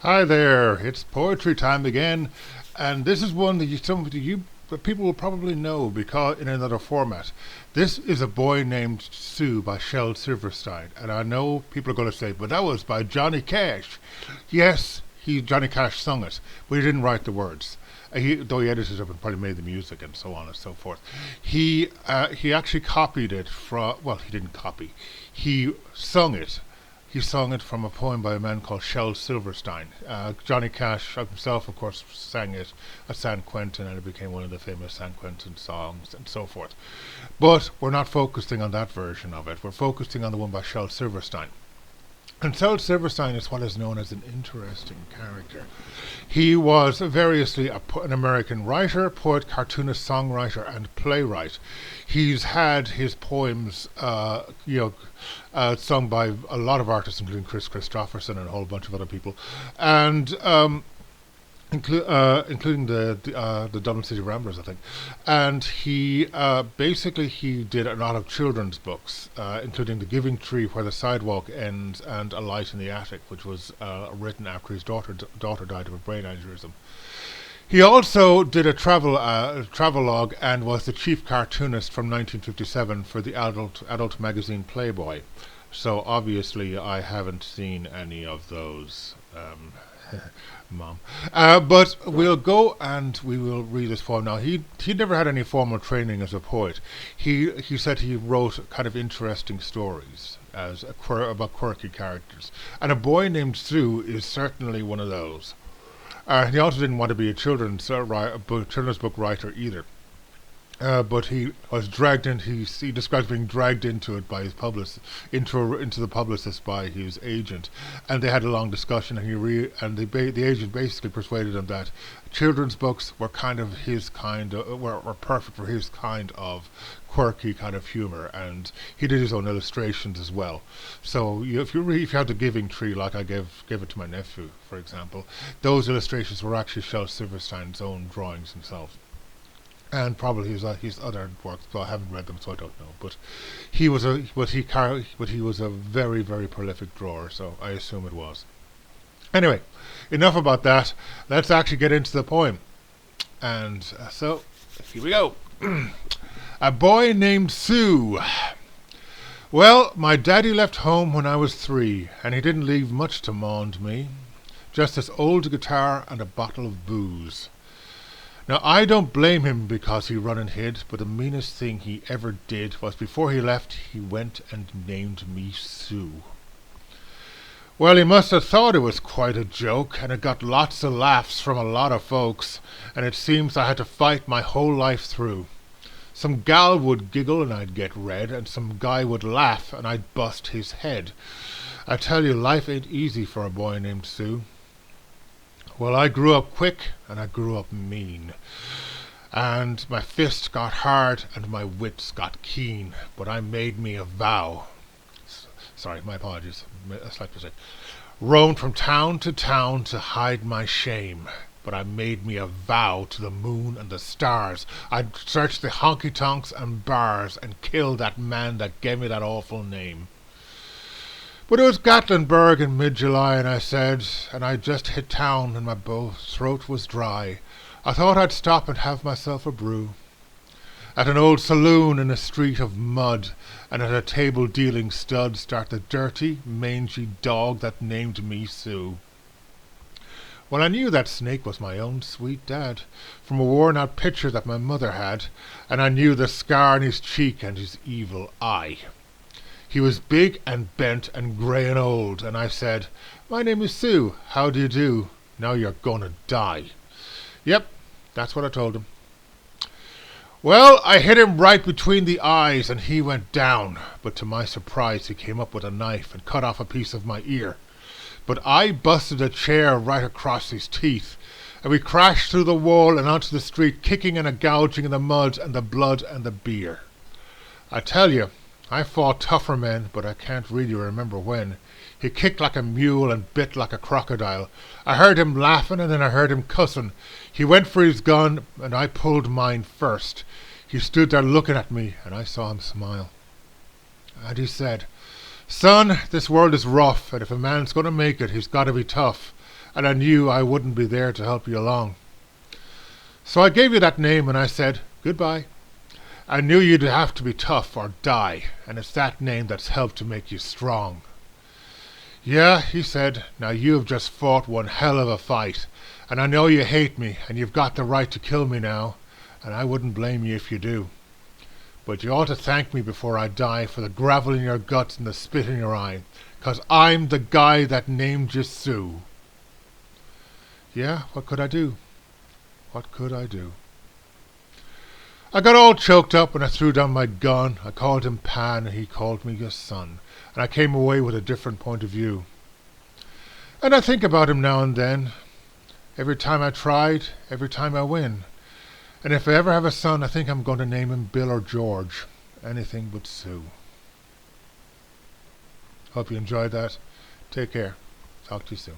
Hi there, it's poetry time again, and this is one that some of you people will probably know because in another format. This is A Boy Named Sue by Shel Silverstein, and I know people are going to say, but that was by Johnny Cash. Yes, Johnny Cash sung it, but he didn't write the words. Though he edited it and probably made the music and so on and so forth. He actually copied it from. Well, he didn't copy. He sung it from a poem by a man called Shel Silverstein. Johnny Cash himself, of course, sang it at San Quentin, and it became one of the famous San Quentin songs and so forth. But we're not focusing on that version of it. We're focusing on the one by Shel Silverstein. And Shel Silverstein is what is known as an interesting character. He was variously an American writer, poet, cartoonist, songwriter, and playwright. He's had his poems, sung by a lot of artists, including Chris Christopherson and a whole bunch of other people, and including the Dublin City Ramblers, I think. And he basically he did a lot of children's books, including The Giving Tree, Where the Sidewalk Ends, and A Light in the Attic, which was written after his daughter died of a brain aneurysm. He also did a travelogue and was the chief cartoonist from 1957 for the adult magazine Playboy. So obviously I haven't seen any of those. Mom. But we'll go and we will read this poem now. He never had any formal training as a poet. He said he wrote kind of interesting stories about quirky characters. And A Boy Named Sue is certainly one of those. He also didn't want to be a children's book writer either. But he was dragged in. He describes being dragged into it by his publicist, into the publicist by his agent, and they had a long discussion. And the agent basically persuaded him that children's books were kind of his kind were perfect for his kind of quirky kind of humor, and he did his own illustrations as well. So if you had The Giving Tree, like I gave it to my nephew, for example, those illustrations were actually Shel Silverstein's own drawings himself. And probably his other works, though I haven't read them, so I don't know. But he was a very, very prolific drawer, so I assume it was. Anyway, enough about that. Let's actually get into the poem. And so here we go. A Boy Named Sue. Well, my daddy left home when I was 3, and he didn't leave much to maund me. Just this old guitar and a bottle of booze. Now, I don't blame him because he run and hid, but the meanest thing he ever did was before he left, he went and named me Sue. Well, he must have thought it was quite a joke, and it got lots of laughs from a lot of folks, and it seems I had to fight my whole life through. Some gal would giggle and I'd get red, and some guy would laugh and I'd bust his head. I tell you, life ain't easy for a boy named Sue. Well, I grew up quick and I grew up mean, and my fists got hard and my wits got keen, but I made me a vow. Sorry, my apologies. A slight mistake. Roamed from town to hide my shame, but I made me a vow to the moon and the stars. I'd search the honky tonks and bars and kill that man that gave me that awful name. But it was Gatlinburg in mid-July, and I just hit town, and my throat was dry. I thought I'd stop and have myself a brew. At an old saloon in a street of mud, and at a table dealing stud, start the dirty, mangy dog that named me Sue. Well, I knew that snake was my own sweet dad, from a worn-out picture that my mother had, and I knew the scar on his cheek and his evil eye. He was big and bent and grey and old, and I said, "My name is Sue. How do you do? Now you're gonna die." Yep, that's what I told him. Well, I hit him right between the eyes, and he went down. But to my surprise, he came up with a knife and cut off a piece of my ear. But I busted a chair right across his teeth, and we crashed through the wall and onto the street, kicking and gouging in the mud and the blood and the beer. I tell you, I fought tougher men, but I can't really remember when. He kicked like a mule and bit like a crocodile. I heard him laughing and then I heard him cussing. He went for his gun and I pulled mine first. He stood there looking at me and I saw him smile. And he said, "Son, this world is rough, and if a man's going to make it, he's got to be tough. and I knew I wouldn't be there to help you along. So I gave you that name and I said, goodbye. I knew you'd have to be tough or die, and it's that name that's helped to make you strong. Yeah, he said, now you have just fought one hell of a fight, and I know you hate me, and you've got the right to kill me now, and I wouldn't blame you if you do. But you ought to thank me before I die for the gravel in your guts and the spit in your eye, 'cause I'm the guy that named you Sue. Yeah, what could I do? What could I do? I got all choked up and I threw down my gun. I called him Pan and he called me your son, and I came away with a different point of view. And I think about him now and then. Every time I tried, every time I win. And if I ever have a son, I think I'm going to name him Bill or George. Anything but Sue. Hope you enjoyed that. Take care. Talk to you soon.